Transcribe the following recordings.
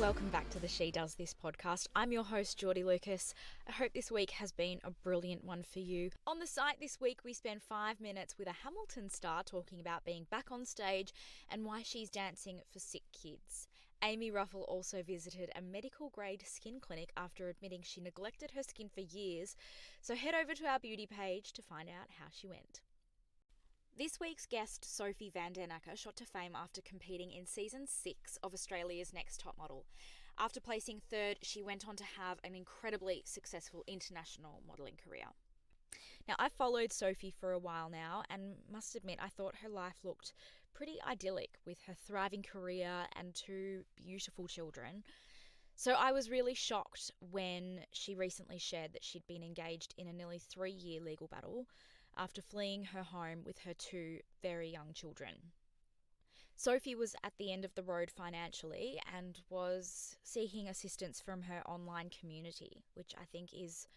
Welcome back to the She Does This podcast. I'm your host, Geordie Lucas. I hope this week has been a brilliant one for you. On the site this week, we spend 5 minutes with a Hamilton star talking about being back on stage and why she's dancing for sick kids. Amy Ruffle also visited a medical-grade skin clinic after admitting she neglected her skin for years, so head over to our beauty page to find out how she went. This week's guest, Sophie van den Akker, shot to fame after competing in Season 6 of Australia's Next Top Model. After placing third, she went on to have an incredibly successful international modelling career. Now, I've followed Sophie for a while now and must admit I thought her life looked pretty idyllic with her thriving career and 2 beautiful children. So I was really shocked when she recently shared that she'd been engaged in a nearly 3-year legal battle after fleeing her home with her 2 very young children. Sophie was at the end of the road financially and was seeking assistance from her online community, which I think is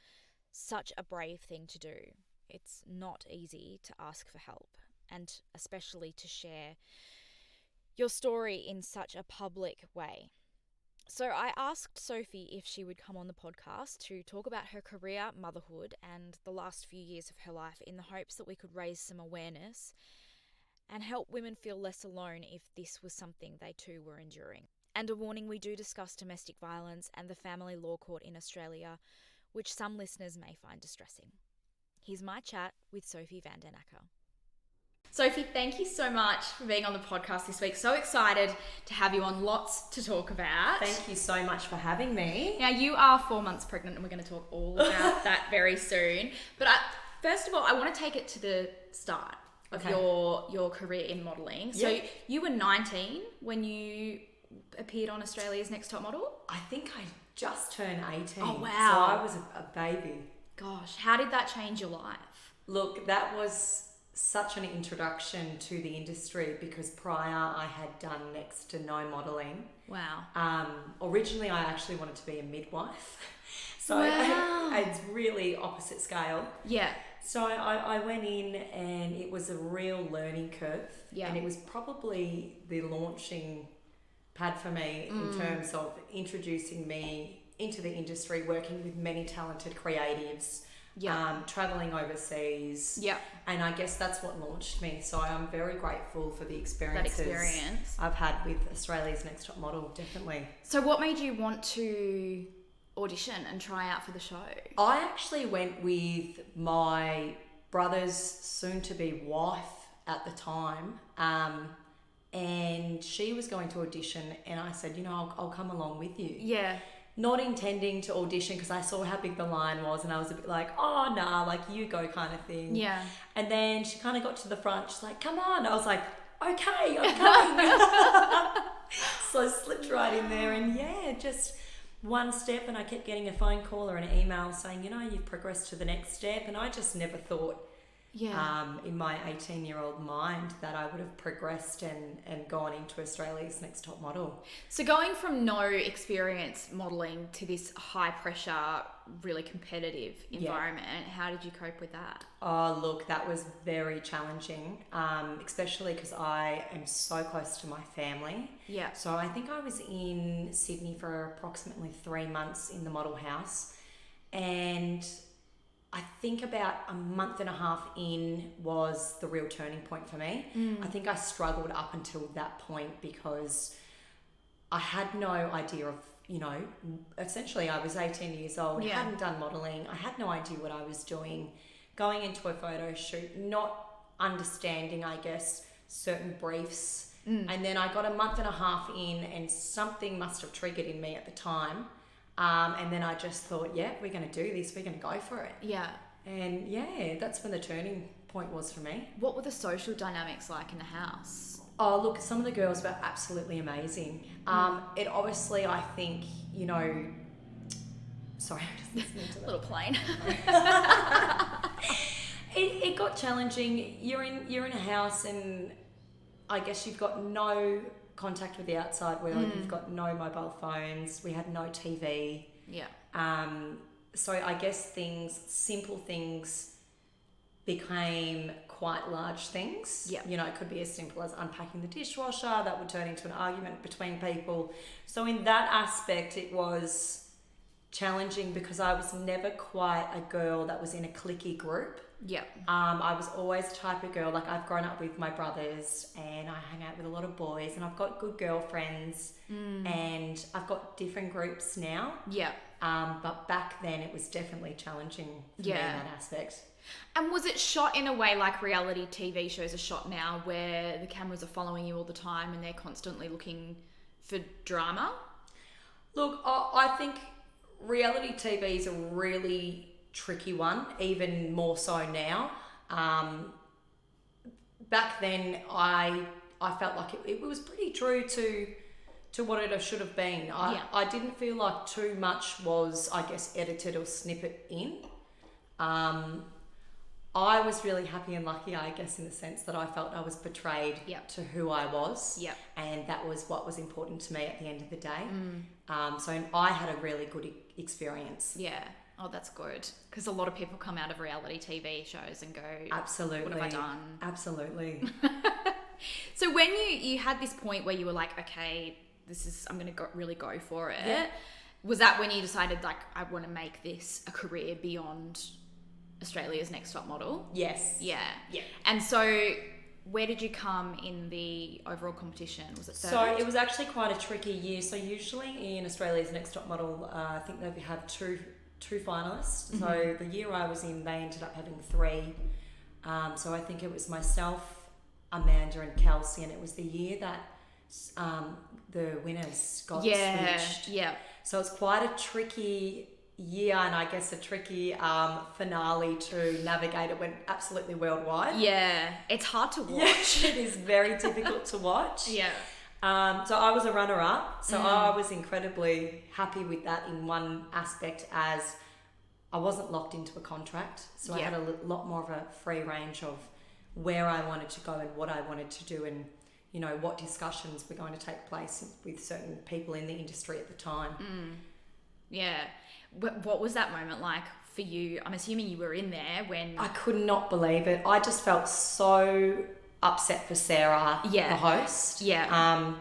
such a brave thing to do. It's not easy to ask for help, and especially to share your story in such a public way. So I asked Sophie if she would come on the podcast to talk about her career, motherhood, and the last few years of her life in the hopes that we could raise some awareness and help women feel less alone if this was something they too were enduring. And a warning, we do discuss domestic violence and the family law court in Australia, which some listeners may find distressing. Here's my chat with Sophie van den Akker. Sophie, thank you so much for being on the podcast this week. So excited to have you on. Lots to talk about. Thank you so much for having me. Now, you are 4 months pregnant and we're going to talk all about that very soon. But first of all, I want to take it to the start of your career in modelling. So you were 19 when you appeared on Australia's Next Top Model? I think I just turned 18. Oh, wow. So I was a baby. Gosh, how did that change your life? Look, that was such an introduction to the industry because prior I had done next to no modelling. Wow. Originally I actually wanted to be a midwife. So wow. It's really opposite scale. Yeah. So I went in and it was a real learning curve. Yeah. And it was probably the launching pad for me in terms of introducing me into the industry, working with many talented creatives. Traveling overseas. Yeah. And I guess that's what launched me. So I'm very grateful for the experiences I've had with Australia's Next Top Model, definitely. So what made you want to audition and try out for the show? I actually went with my brother's soon-to-be wife at the time. And she was going to audition and I said, I'll come along with you. Yeah. Not intending to audition because I saw how big the line was and I was a bit like, oh, nah, like you go kind of thing. Yeah. And then she kind of got to the front. She's like, come on. I was like, okay, I'm coming. So I slipped right in there and just one step and I kept getting a phone call or an email saying, you've progressed to the next step. And I just never thought in my 18-year-old mind that I would have progressed and gone into Australia's Next Top Model. So going from no experience modelling to this high pressure, really competitive environment, how did you cope with that? Oh, look, that was very challenging, especially because I am so close to my family. Yeah. So I think I was in Sydney for approximately 3 months in the model house, and I think about a month and a half in was the real turning point for me. I think I struggled up until that point because I had no idea of, essentially I was 18 years old, hadn't done modelling. I had no idea what I was doing, going into a photo shoot, not understanding, I guess, certain briefs. And then I got a month and a half in and something must have triggered in me at the time. And then I just thought, we're going to do this. We're going to go for it. Yeah. And that's when the turning point was for me. What were the social dynamics like in the house? Oh, look, some of the girls were absolutely amazing. It obviously, I think, sorry, I'm just listening to that. Little plane. It got challenging. You're in a house and I guess you've got no contact with the outside world. You've got no mobile phones. We had no TV. Yeah. So I guess simple things became quite large things. Yep. You know, it could be as simple as unpacking the dishwasher that would turn into an argument between people. So in that aspect, it was challenging because I was never quite a girl that was in a cliquey group. Yep. I was always the type of girl, like I've grown up with my brothers and I hang out with a lot of boys and I've got good girlfriends and I've got different groups now. Yeah. But back then it was definitely challenging for me in that aspect. And was it shot in a way like reality TV shows are shot now where the cameras are following you all the time and they're constantly looking for drama? Look, I think reality TV is a really tricky one, even more so now. Back then, I felt like it was pretty true to what it should have been. I didn't feel like too much was, I guess, edited or snippet in. I was really happy and lucky, I guess, in the sense that I felt I was betrayed to who I was. Yep. And that was what was important to me at the end of the day. So I had a really good experience. Yeah. Oh, that's good. Because a lot of people come out of reality TV shows and go, Absolutely. what have I done? Absolutely. So when you had this point where you were like, okay, I'm going to really go for it. Yeah. Was that when you decided, like, I want to make this a career beyond Australia's Next Top Model? Yes. Yeah. Yeah. And so where did you come in the overall competition? Was it third? So it was actually quite a tricky year. So usually in Australia's Next Top Model, I think they have two finalists. Mm-hmm. So the year I was in, they ended up having three. So I think it was myself, Amanda and Kelsey, and it was the year that the winners got switched. Yeah. So it's quite a tricky year and I guess a tricky finale to navigate. It went absolutely worldwide. Yeah, it's hard to watch. Yeah, it is very difficult to watch. Yeah. So I was a runner-up. So I was incredibly happy with that in one aspect, as I wasn't locked into a contract. So I had a lot more of a free range of where I wanted to go and what I wanted to do, and you know what discussions were going to take place with certain people in the industry at the time. Yeah. What was that moment like for you? I'm assuming you were in there when... I could not believe it. I just felt so upset for Sarah, the host. Yeah.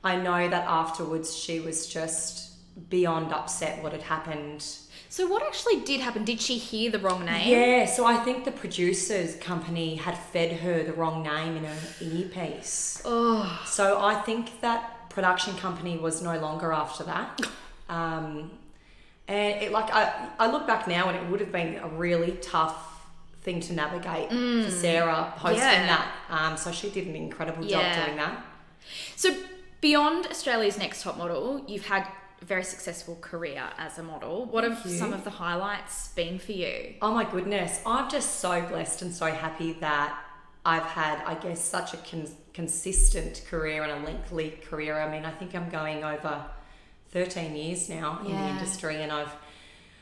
I know that afterwards she was just beyond upset what had happened. So what actually did happen? Did she hear the wrong name? Yeah, so I think the producers company had fed her the wrong name in her earpiece. Oh. So I think that production company was no longer after that. And it, like, I look back now and it would have been a really tough thing to navigate for Sarah hosting that. So she did an incredible job doing that. So beyond Australia's Next Top Model, you've had a very successful career as a model. What have some of the highlights been for you? Oh my goodness. I'm just so blessed and so happy that I've had, I guess, such a consistent career and a lengthy career. I mean, I think I'm going over 13 years now in the industry, and I've,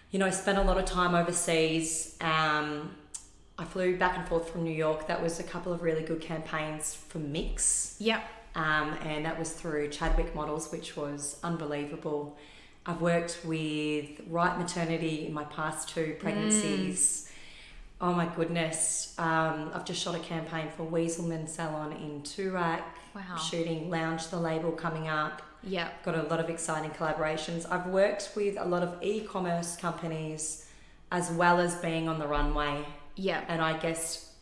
you know, spent a lot of time overseas. I flew back and forth from New York. That was a couple of really good campaigns for Mix. Yep. And that was through Chadwick Models, which was unbelievable. I've worked with Right Maternity in my past 2 pregnancies. Oh my goodness. I've just shot a campaign for Weaselman Salon in Toorak. Wow. Shooting Lounge, the label, coming up. Yeah. Got a lot of exciting collaborations. I've worked with a lot of e-commerce companies as well as being on the runway. Yeah. And I guess,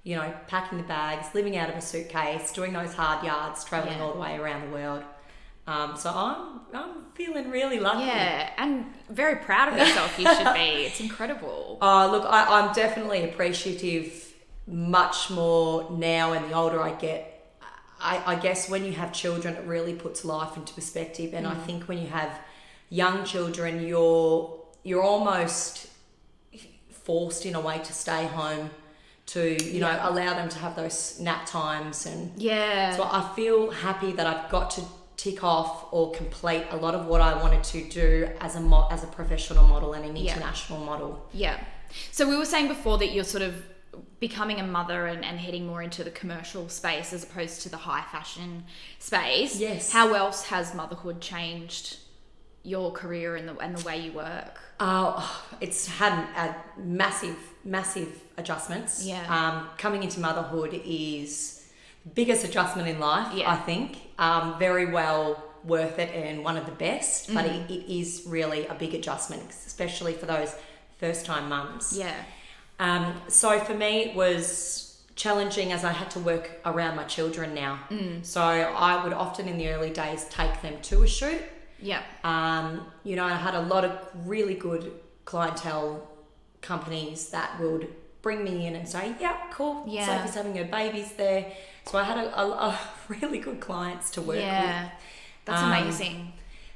you know, packing the bags, living out of a suitcase, doing those hard yards, traveling all the way around the world. So I'm feeling really lucky. Yeah, and very proud of yourself. You should be. It's incredible. Look, I'm definitely appreciative much more now, and the older I get. I guess when you have children, it really puts life into perspective. And I think when you have young children, you're almost forced in a way to stay home to, you know, allow them to have those nap times. And so I feel happy that I've got to tick off or complete a lot of what I wanted to do as a professional model and an international model. Yeah. So we were saying before that you're sort of becoming a mother and heading more into the commercial space as opposed to the high fashion space. Yes. How else has motherhood changed your career and the way you work? It's had a massive adjustments. Yeah. Coming into motherhood is the biggest adjustment in life, Yeah. I think. Very well worth it and one of the best, but it is really a big adjustment, especially for those first-time mums. Yeah. So for me, it was challenging as I had to work around my children now. So I would often in the early days take them to a shoot. Yeah. You know, I had a lot of really good clientele companies that would bring me in and say, yeah, cool, Yeah. Sophie's having her babies there. So I had a really good clients to work with. Yeah. That's amazing.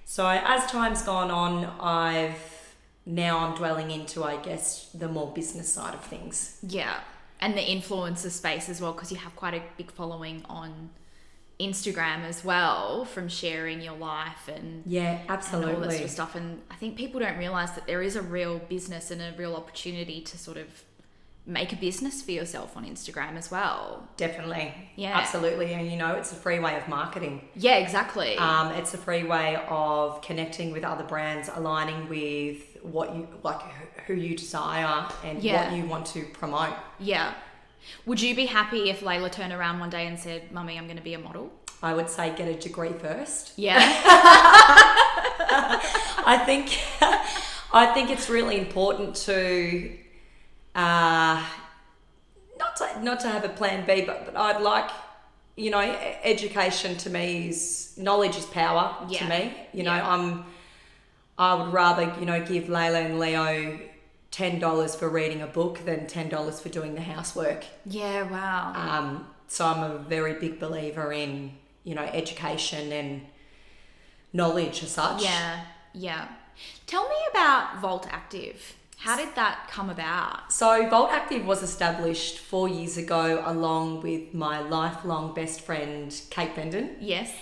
So as time's gone on, I'm dwelling into, I guess, the more business side of things. Yeah. And the influencer space as well, because you have quite a big following on Instagram as well, from sharing your life and Yeah, absolutely. and all that sort of stuff. And I think people don't realize that there is a real business and a real opportunity to sort of make a business for yourself on Instagram as well. Definitely. Yeah. Absolutely. And you know, it's a free way of marketing. Yeah, exactly. It's a free way of connecting with other brands, aligning with what you like, who you desire, and Yeah. what you want to promote. Yeah. Would you be happy if Layla turned around one day and said, Mummy, I'm going to be a model? I would say get a degree first. Yeah. I think it's really important to not to have a plan B, but I'd like, you know, education to me is knowledge is power Yeah. to me. You know, Yeah. I would rather, you know, give Layla and Leo $10 for reading a book than $10 for doing the housework. Yeah, wow. So I'm a very big believer in, you know, education and knowledge as such. Yeah, yeah. Tell me about Volt Active. How did that come about? So Volt Active was established 4 years ago along with my lifelong best friend, Kate Bendon. Yes.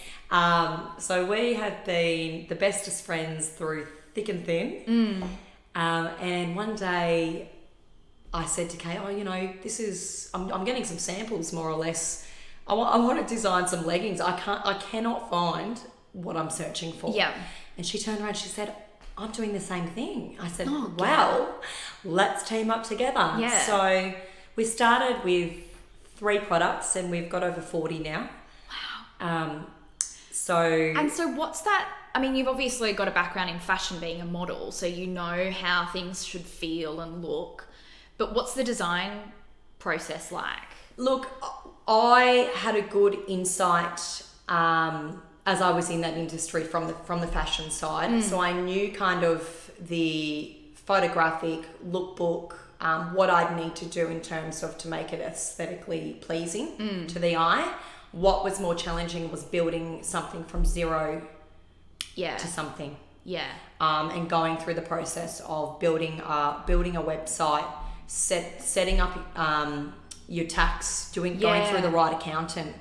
So we have been the bestest friends through thick and thin. And one day I said to Kate, oh, you know, I'm getting some samples more or less. I want to design some leggings. I cannot find what I'm searching for. Yeah. And she turned around, she said, I'm doing the same thing. I said, Oh, well, let's team up together. Yeah. So we started with 3 products and we've got over 40 now. Wow. And so what's that? I mean, you've obviously got a background in fashion, being a model, so you know how things should feel and look. But what's the design process like? look, I had a good insight as I was in that industry from the fashion side. So I knew kind of the photographic lookbook, what I'd need to do in terms of to make it aesthetically pleasing to the eye. What was more challenging was building something from zero to something. Yeah. And going through the process of building a website, setting up your tax, going through the right accountant,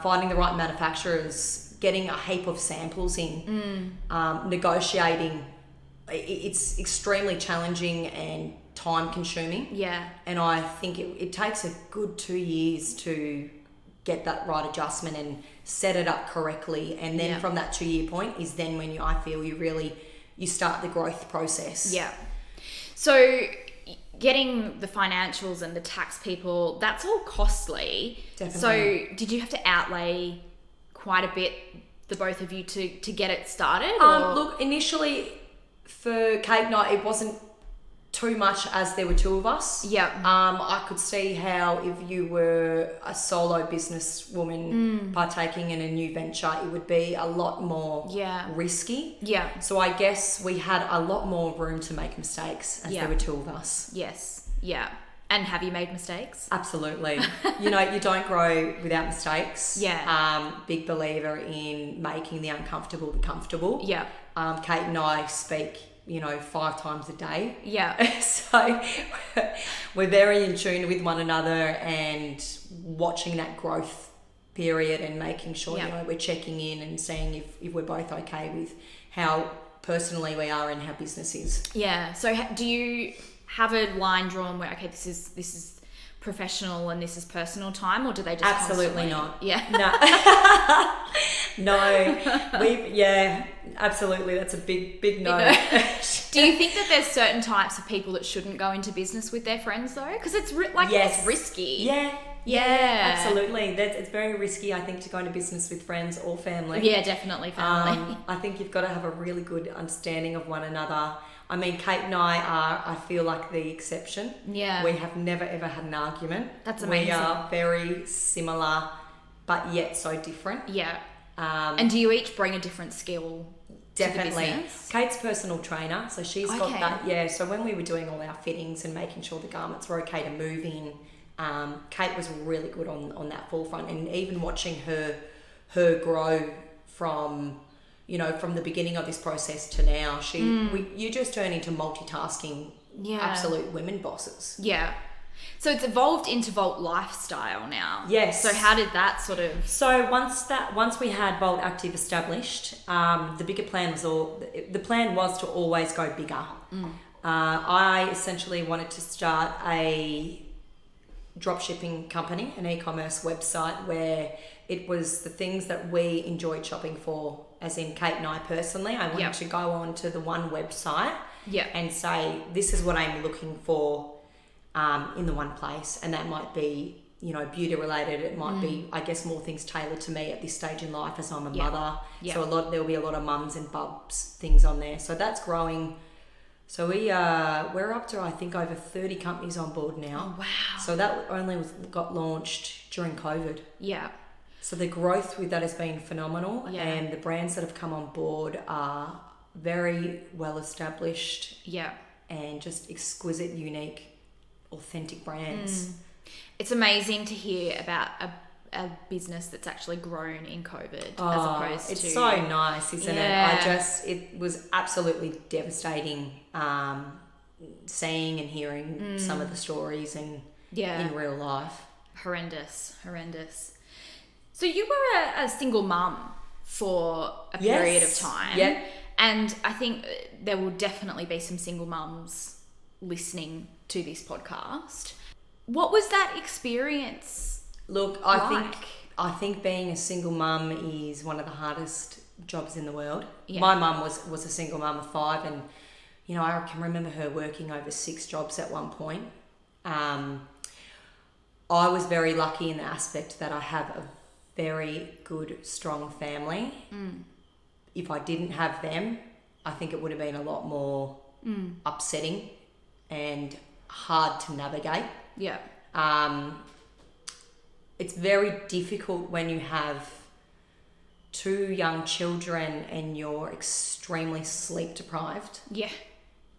finding the right manufacturers, getting a heap of samples in, negotiating. It's extremely challenging and time consuming. Yeah. And I think it takes a good 2 years to get that right adjustment and set it up correctly. And then from that 2 year point is then when I feel you start the growth process. Yeah. So getting the financials and the tax people, that's all costly. Definitely. So did you have to outlay quite a bit, the both of you, to get it started? Look, initially for Kate and I, it wasn't too much as there were two of us. Yeah. I could see how if you were a solo businesswoman partaking in a new venture, it would be a lot more risky. Yeah. So I guess we had a lot more room to make mistakes as there were two of us. Yes. Yeah. And have you made mistakes? Absolutely. You know, you don't grow without mistakes. Yeah. Big believer in making the uncomfortable the comfortable. Yeah. Kate and I speak, 5 times a day. Yeah. So we're very in tune with one another and watching that growth period and making sure, we're checking in and seeing if we're both okay with how personally we are and how business is. Yeah. So do you have a line drawn where, okay, this is professional and this is personal time, or do they just Absolutely constantly... not. Yeah. No, absolutely. That's a big no. Do you think that there's certain types of people that shouldn't go into business with their friends though? Because it's it's risky. Yeah, absolutely. It's very risky, I think, to go into business with friends or family. Yeah, definitely family. I think you've got to have a really good understanding of one another. I mean, Kate and I feel like the exception. Yeah. We have never ever had an argument. That's amazing. We are very similar, but yet so different. Yeah. And do you each bring a different skill? Definitely. To the business? Kate's personal trainer, so she's got that. Yeah, so when we were doing all our fittings and making sure the garments were okay to move in, Kate was really good on that forefront, and even watching her grow from the beginning of this process to now, you just turn into multitasking, absolute women bosses. Yeah. So it's evolved into Vault Lifestyle now. Yes. So how did that sort of? So once we had Vault Active established, the plan was to always go bigger. I essentially wanted to start a dropshipping company, an e-commerce website where it was the things that we enjoyed shopping for, as in Kate and I personally. I wanted to go on to the one website and say, this is what I'm looking for in the one place. And that might be, beauty related. It might be, I guess, more things tailored to me at this stage in life as I'm a mother. So there'll be a lot of mums and bubs things on there. So that's growing. So we're up to, I think, over 30 companies on board now. Oh, wow. So that only got launched during COVID. Yeah. So the growth with that has been phenomenal, and the brands that have come on board are very well established. Yeah. And just exquisite, unique, authentic brands. It's amazing to hear about a business that's actually grown in COVID as opposed to... It's so nice, isn't it? It was absolutely devastating seeing and hearing some of the stories in real life. Horrendous. So you were a single mum for a period of time. Yeah. And I think there will definitely be some single mums listening to this podcast. What was that experience? Look, I think being a single mum is one of the hardest jobs in the world. Yeah. My mum was a single mum of 5, and I can remember her working over 6 jobs at one point. I was very lucky in the aspect that I have a very good, strong family. If I didn't have them, I think it would have been a lot more upsetting and hard to navigate. Yeah. It's very difficult when you have 2 young children and you're extremely sleep deprived. Yeah.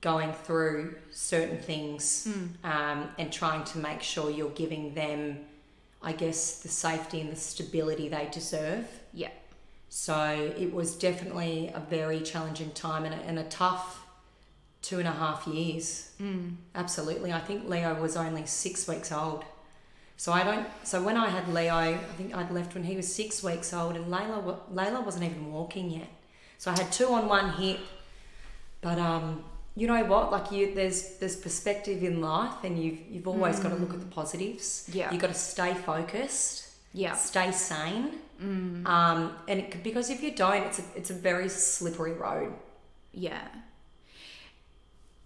Going through certain things and trying to make sure you're giving them, I guess, the safety and the stability they deserve. Yeah. So it was definitely a very challenging time and a tough 2.5 years. Absolutely. I think Leo was only 6 weeks old. So when I had Leo, I think I'd left when he was 6 weeks old, and Layla wasn't even walking yet. So I had 2 on 1 hip. But you know what? Like there's perspective in life, and you've always got to look at the positives. Yeah. You've got to stay focused. Yeah. Stay sane. And because if you don't, it's a very slippery road. Yeah.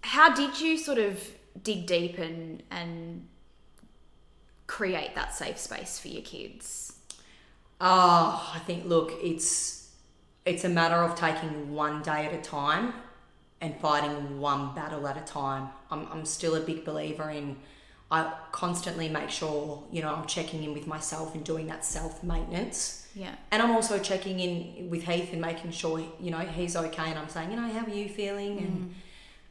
How did you sort of dig deep and create that safe space for your kids? I think, look, it's a matter of taking one day at a time and fighting one battle at a time. I'm still a big believer in, I constantly make sure, I'm checking in with myself and doing that self-maintenance. Yeah. And I'm also checking in with Heath and making sure, he's okay. And I'm saying, how are you feeling?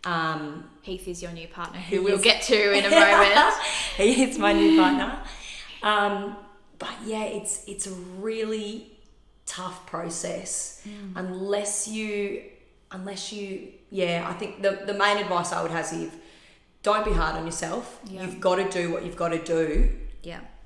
And Heath is your new partner, who we'll get to in a moment. He's my new partner. But yeah, it's a really tough process unless you, I think the main advice I would have is, don't be hard on yourself. Yeah. You've got to do what you've got to do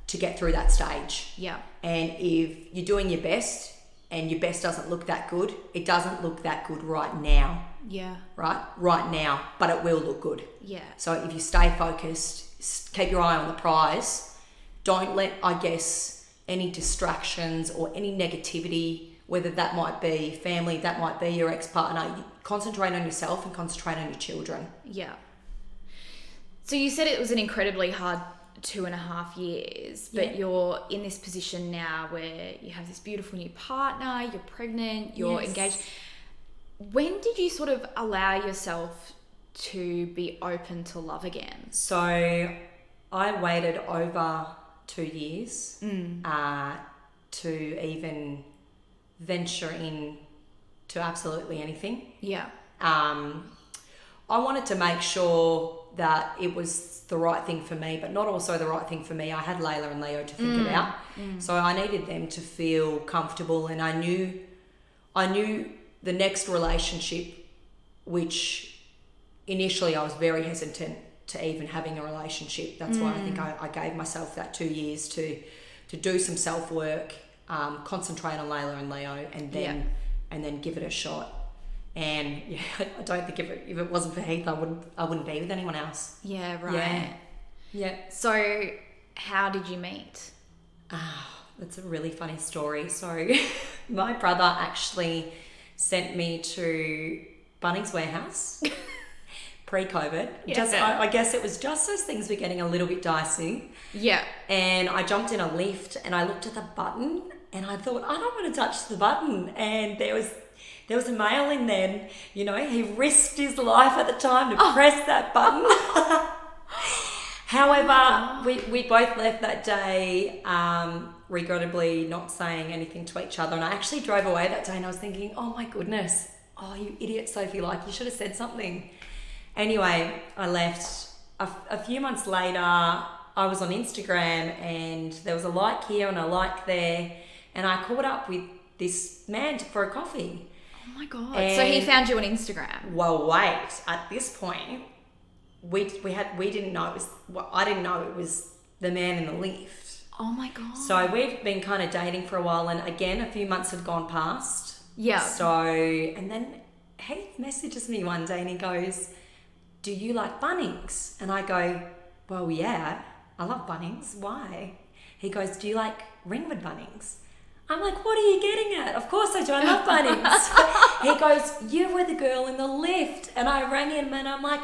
to get through that stage. Yeah. And if you're doing your best and your best doesn't look that good, it doesn't look that good right now. Yeah. Right now, but it will look good. Yeah. So if you stay focused, keep your eye on the prize, don't let, I guess, any distractions or any negativity whether that might be family, that might be your ex-partner. Concentrate on yourself and concentrate on your children. Yeah. So you said it was an incredibly hard 2.5 years, but you're in this position now where you have this beautiful new partner, you're pregnant, you're engaged. When did you sort of allow yourself to be open to love again? So I waited over 2 years to even venture in to absolutely anything. Yeah. I wanted to make sure that it was the right thing for me, but not also the right thing for me. I had Layla and Leo to think about. So I needed them to feel comfortable, and I knew the next relationship, which initially I was very hesitant to even having a relationship. That's why I think I gave myself that 2 years to do some self-work, concentrate on Layla and Leo, and then give it a shot. And I don't think if it wasn't for Heath, I wouldn't be with anyone else. Yeah, right. Yeah. So how did you meet? That's a really funny story. So my brother actually sent me to Bunnings Warehouse pre-COVID. Yeah. I guess it was just as things were getting a little bit dicey. Yeah. And I jumped in a lift and I looked at the button and I thought, I don't want to touch the button. And there was a male in there, and, you know, he risked his life at the time to press that button. However, we both left that day regrettably not saying anything to each other. And I actually drove away that day and I was thinking, oh my goodness, oh you idiot Sophie, like you should have said something. Anyway, I left. A few months later, I was on Instagram and there was a like here and a like there. And I caught up with this man for a coffee. Oh my God. And so he found you on Instagram. Well, wait. At this point, we didn't know it was. Well, I didn't know it was the man in the lift. Oh my God. So we've been kind of dating for a while, and again, a few months had gone past. Yeah. So and then Heath messages me one day and he goes, "Do you like Bunnings?" And I go, "Well, yeah, I love Bunnings. Why?" He goes, "Do you like Ringwood Bunnings?" I'm like, "What are you getting at?" "Of course I do. I love Bunnings." He goes, "You were the girl in the lift." And I rang him and I'm like,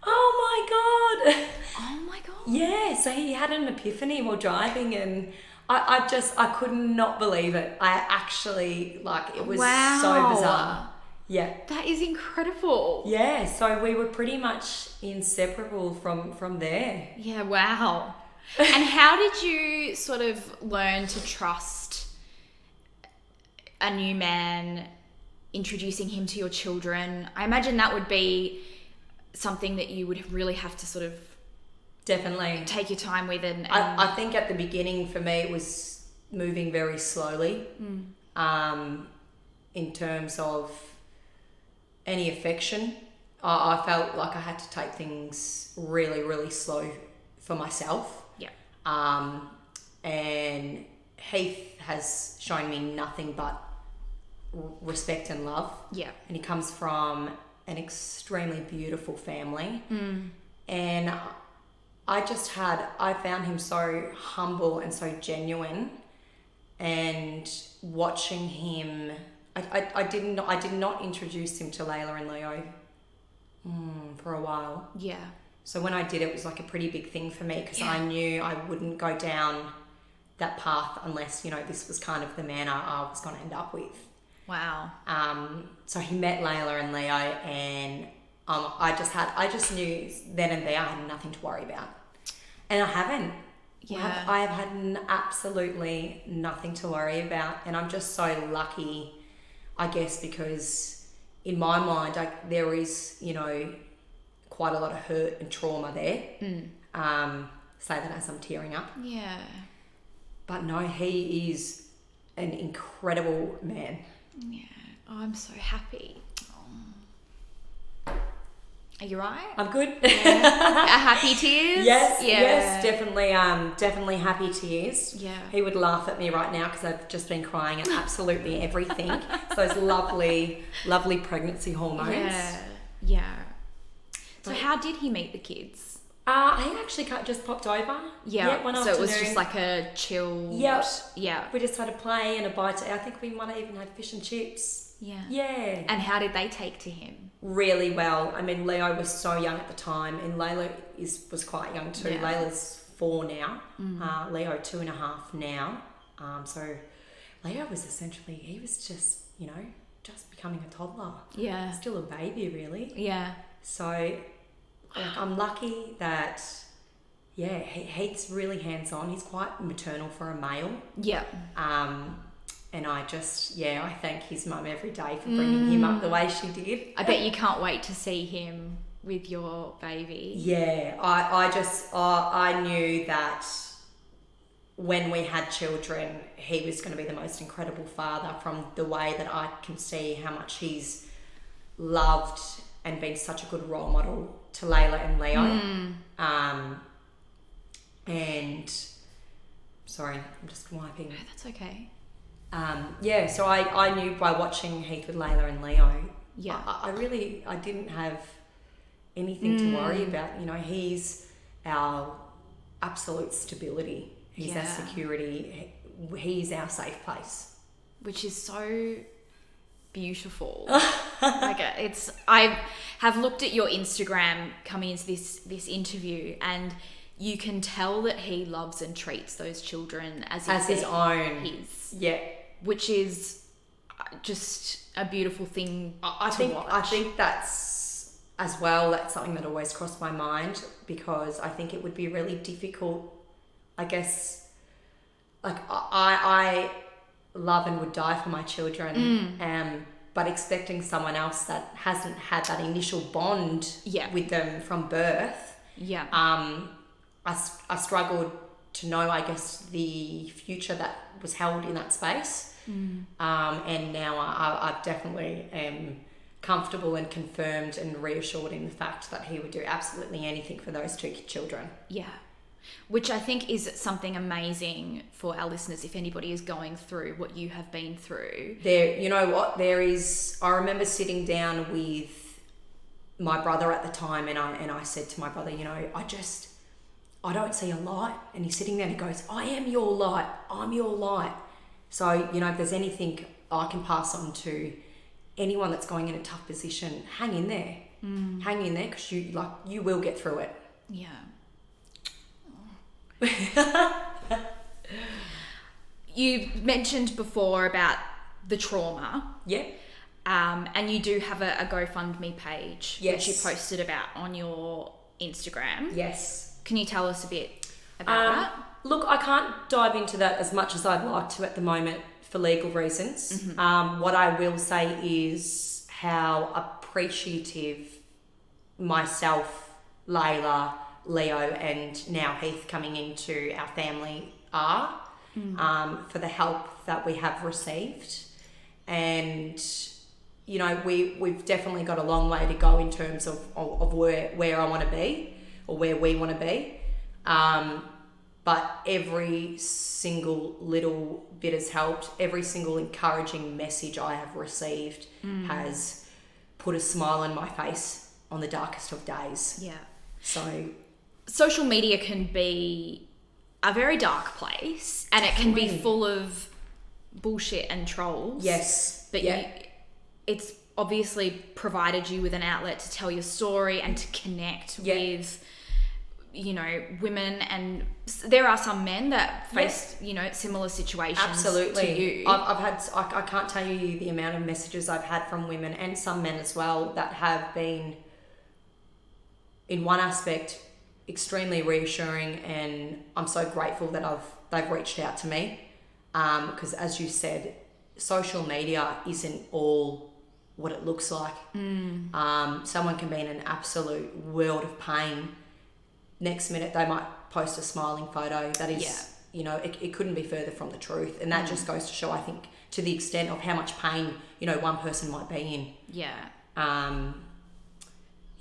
"Oh my God." Oh my God. Yeah. So he had an epiphany while driving and I could not believe it. I actually, like, it was so bizarre. Yeah. That is incredible. Yeah. So we were pretty much inseparable from there. Yeah. Wow. And how did you sort of learn to trust a new man, introducing him to your children? I imagine that would be something that you would really have to sort of definitely take your time with. And I think at the beginning for me it was moving very slowly in terms of any affection. I felt like I had to take things really, really slow for myself. Yeah. And Heath has shown me nothing but respect and love. Yeah. And he comes from an extremely beautiful family. And I found him so humble and so genuine, and watching him, I did not introduce him to Layla and Leo for a while. Yeah. So when I did, it was like a pretty big thing for me because I knew I wouldn't go down that path unless, you know, this was kind of the man I was going to end up with. Wow. So he met Layla and Leo, and I just knew then and there I had nothing to worry about, and I haven't. Yeah. I have had absolutely nothing to worry about, and I'm just so lucky, I guess, because in my mind, there is, you know, quite a lot of hurt and trauma there. Say that as I'm tearing up. Yeah. But no, he is an incredible man. Yeah. Oh, I'm so happy. Are you right? I'm good. Yeah. Happy tears? Yes, Yeah. yes, definitely happy tears. Yeah. He would laugh at me right now because I've just been crying at absolutely everything. Those lovely, lovely pregnancy hormones. Yeah. Yeah. So how did he meet the kids? He actually just popped over. Yeah, one so afternoon. it was just like a chill. Yep. Yeah. We just had a play and a bite. I think we might have even had fish and chips. Yeah. Yeah. And how did they take to him? Really well. I mean, Leo was so young at the time, and Layla was quite young too. Yeah. Layla's 4 now. Leo 2.5 now. So Leo was essentially, he was just, just becoming a toddler. Yeah. Still a baby, really. Yeah. So I'm lucky that, Heath's really hands-on. He's quite maternal for a male. Yeah. And I thank his mum every day for bringing him up the way she did. I bet you can't wait to see him with your baby. Yeah, I knew that when we had children, he was going to be the most incredible father, from the way that I can see how much he's loved and been such a good role model to Layla and Leo. And sorry, I'm just wiping. No, that's okay. So I knew by watching Heath with Layla and Leo, Yeah. I didn't have anything to worry about. He's our absolute stability. He's our security. He's our safe place. Which is so beautiful. I have looked at your Instagram coming into this interview, and you can tell that he loves and treats those children as his own. His. Yeah. Which is just a beautiful thing to watch. I think that's something that always crossed my mind, because I think it would be really difficult, I guess, like I love and would die for my children, but expecting someone else that hasn't had that initial bond with them from birth, I struggled to know, I guess, the future that was held in that space. And now I definitely am comfortable and confirmed and reassured in the fact that he would do absolutely anything for those 2 children. Yeah. Which I think is something amazing for our listeners, if anybody is going through what you have been through. I remember sitting down with my brother at the time, and I said to my brother, I don't see a light. And he's sitting there and he goes, I am your light. I'm your light. So, if there's anything I can pass on to anyone that's going in a tough position, hang in there. Hang in there, because you will get through it. Yeah. You mentioned before about the trauma. Yeah. And you do have a GoFundMe page, yes, which you posted about on your Instagram. Yes. Can you tell us a bit about that? Look, I can't dive into that as much as I'd like to at the moment for legal reasons. What I will say is how appreciative myself, Layla, Leo, and now Heath coming into our family are for the help that we have received. And, we've definitely got a long way to go in terms of where I want to be, or where we want to be. But every single little bit has helped. Every single encouraging message I have received has put a smile on my face on the darkest of days. Yeah. So social media can be a very dark place, and it can be full of bullshit and trolls. Yes. But it's obviously provided you with an outlet to tell your story and to connect with women, and there are some men that face similar situations. Absolutely. To you. I've had, I can't tell you the amount of messages I've had from women, and some men as well, that have been, in one aspect, extremely reassuring, and I'm so grateful that they've reached out to me, because as you said, social media isn't all what it looks like. Someone can be in an absolute world of pain. Next minute they might post a smiling photo that is, it couldn't be further from the truth. And that just goes to show, I think, to the extent of how much pain, one person might be in. Yeah.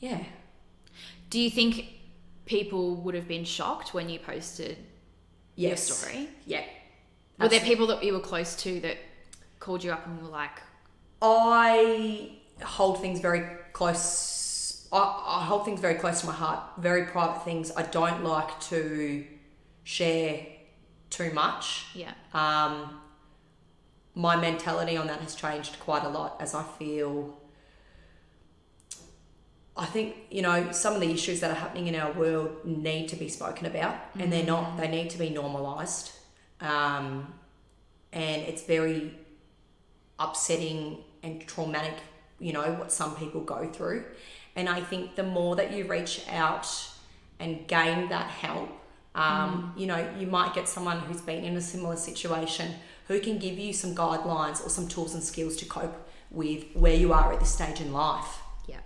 Yeah. Do you think people would have been shocked when you posted your story? Yeah. Were there people that you were close to that called you up and were like... I hold things very close I hold things very close to my heart, very private things. I don't like to share too much. Yeah. My mentality on that has changed quite a lot as I think, some of the issues that are happening in our world need to be spoken about, and they're not. They need to be normalised. And it's very upsetting and traumatic, what some people go through. And I think the more that you reach out and gain that help, you might get someone who's been in a similar situation who can give you some guidelines or some tools and skills to cope with where you are at this stage in life. Yeah.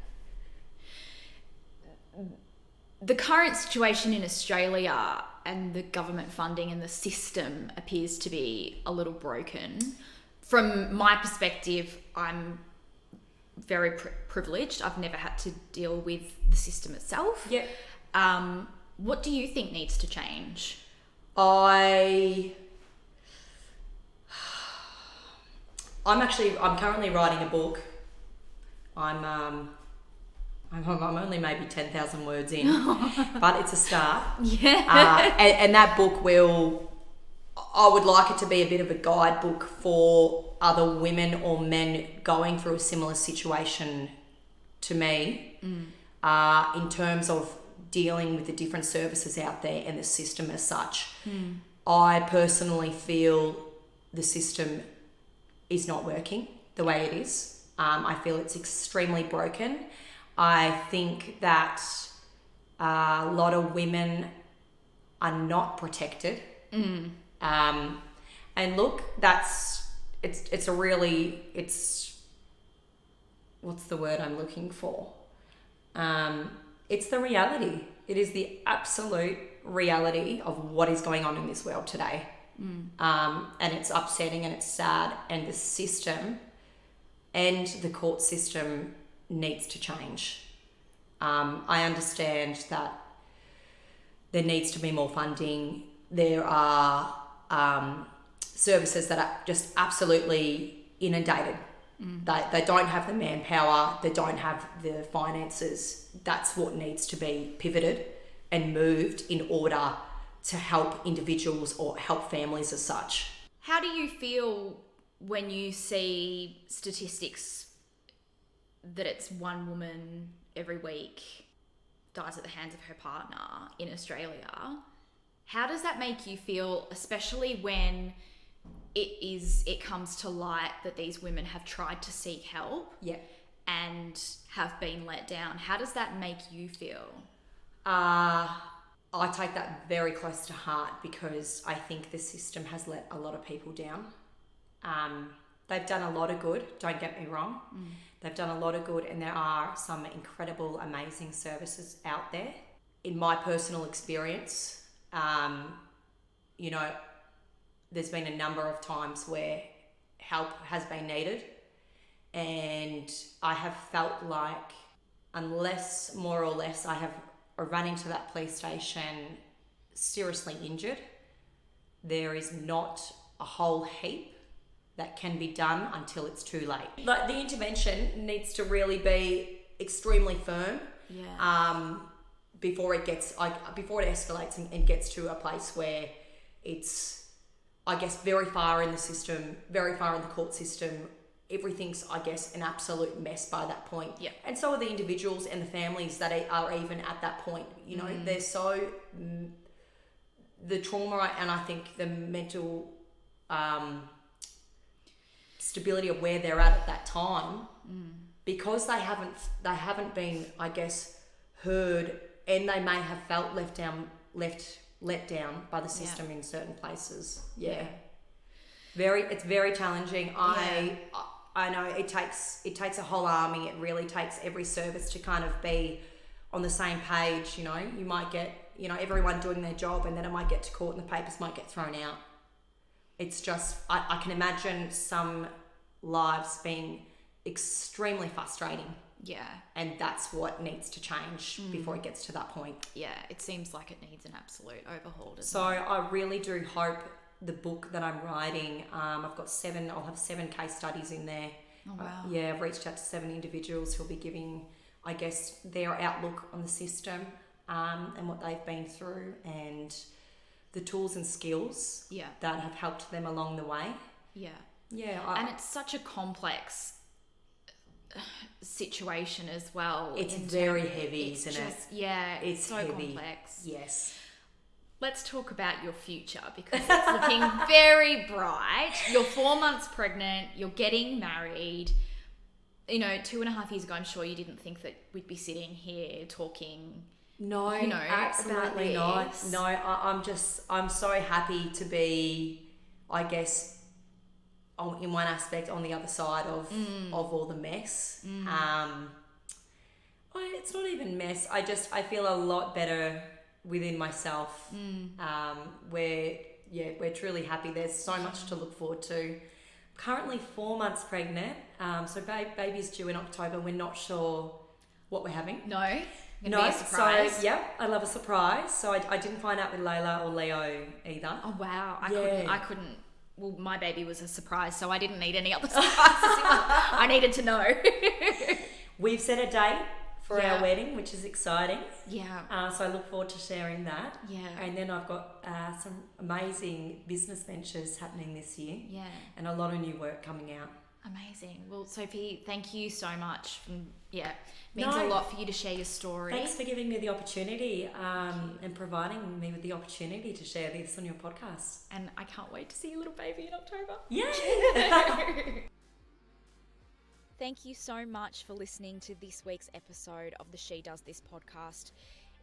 The current situation in Australia and the government funding and the system appears to be a little broken. From my perspective, I'm very privileged. I've never had to deal with the system itself. Yeah. What do you think needs to change? I'm currently writing a book. I'm only maybe 10,000 words in, but it's a start. Yeah. And that book I would like it to be a bit of a guidebook for other women or men going through a similar situation to me, in terms of dealing with the different services out there and the system as such. I personally feel the system is not working the way it is. I feel it's extremely broken. I think that a lot of women are not protected. And look, what's the word I'm looking for? It's the reality. It is the absolute reality of what is going on in this world today. And it's upsetting and it's sad, and the system and the court system needs to change. I understand that there needs to be more funding. There are services that are just absolutely inundated. They don't have the manpower, they don't have the finances. That's what needs to be pivoted and moved in order to help individuals or help families as such. How do you feel when you see statistics that it's one woman every week dies at the hands of her partner in Australia? How does that make you feel, especially when it comes to light that these women have tried to seek help and have been let down? How does that make you feel? I take that very close to heart because I think the system has let a lot of people down. They've done a lot of good, don't get me wrong. They've done a lot of good, and there are some incredible, amazing services out there. In my personal experience, there's been a number of times where help has been needed, and I have felt like unless more or less I have run into that police station seriously injured, there is not a whole heap that can be done until it's too late. Like, the intervention needs to really be extremely firm. Before it escalates and gets to a place where it's, I guess, very far in the system, very far in the court system. Everything's, I guess, an absolute mess by that point. And so are the individuals and the families that are even at that point. They're so, the trauma and I think the mental stability of where they're at that time, because they haven't been, I guess, heard, and they may have felt let down by the system in certain places. It's very challenging. I know it takes a whole army. It really takes every service to kind of be on the same page. You might get everyone doing their job, and then it might get to court and the papers might get thrown out. It's just, I can imagine some lives being extremely frustrating. And that's what needs to change before it gets to that point. It seems like it needs an absolute overhaul. I really do hope the book that I'm writing, I'll have 7 case studies in there. Oh, wow. I've reached out to 7 individuals who'll be giving I guess, their outlook on the system and what they've been through and the tools and skills that have helped them along the way. Yeah. Yeah. And it's such a complex situation as well. It's very heavy, isn't it? Yeah, it's so heavy. Complex. Yes. Let's talk about your future, because it's looking very bright. You're 4 months pregnant. You're getting married. 2.5 years ago, I'm sure you didn't think that we'd be sitting here talking. No, absolutely not. No, I'm so happy to be, I guess, in one aspect on the other side of all the mess. It's not even mess. I feel a lot better within myself. We're truly happy. There's so much to look forward to. Currently 4 months pregnant. So baby's due in October. We're not sure what we're having. No. No, be a surprise. So I love a surprise. So I didn't find out with Layla or Leo either. Oh wow, I couldn't. Well, my baby was a surprise, so I didn't need any other surprises. I needed to know. We've set a date for our wedding, which is exciting. Yeah. So I look forward to sharing that. Yeah. And then I've got some amazing business ventures happening this year. Yeah. And a lot of new work coming out. Amazing. Well, Sophie, thank you so much. Means a lot for you to share your story. Thanks for giving me the opportunity and providing me with the opportunity to share this on your podcast. And I can't wait to see your little baby in October. Yeah. Thank you so much for listening to this week's episode of the She Does This podcast.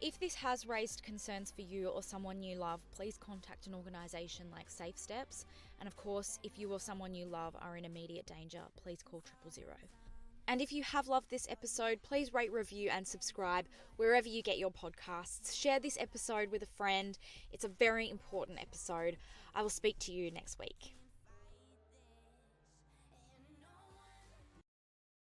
If this has raised concerns for you or someone you love, please contact an organisation like Safe Steps. And of course, if you or someone you love are in immediate danger, please call 000. And if you have loved this episode, please rate, review and subscribe wherever you get your podcasts. Share this episode with a friend. It's a very important episode. I will speak to you next week.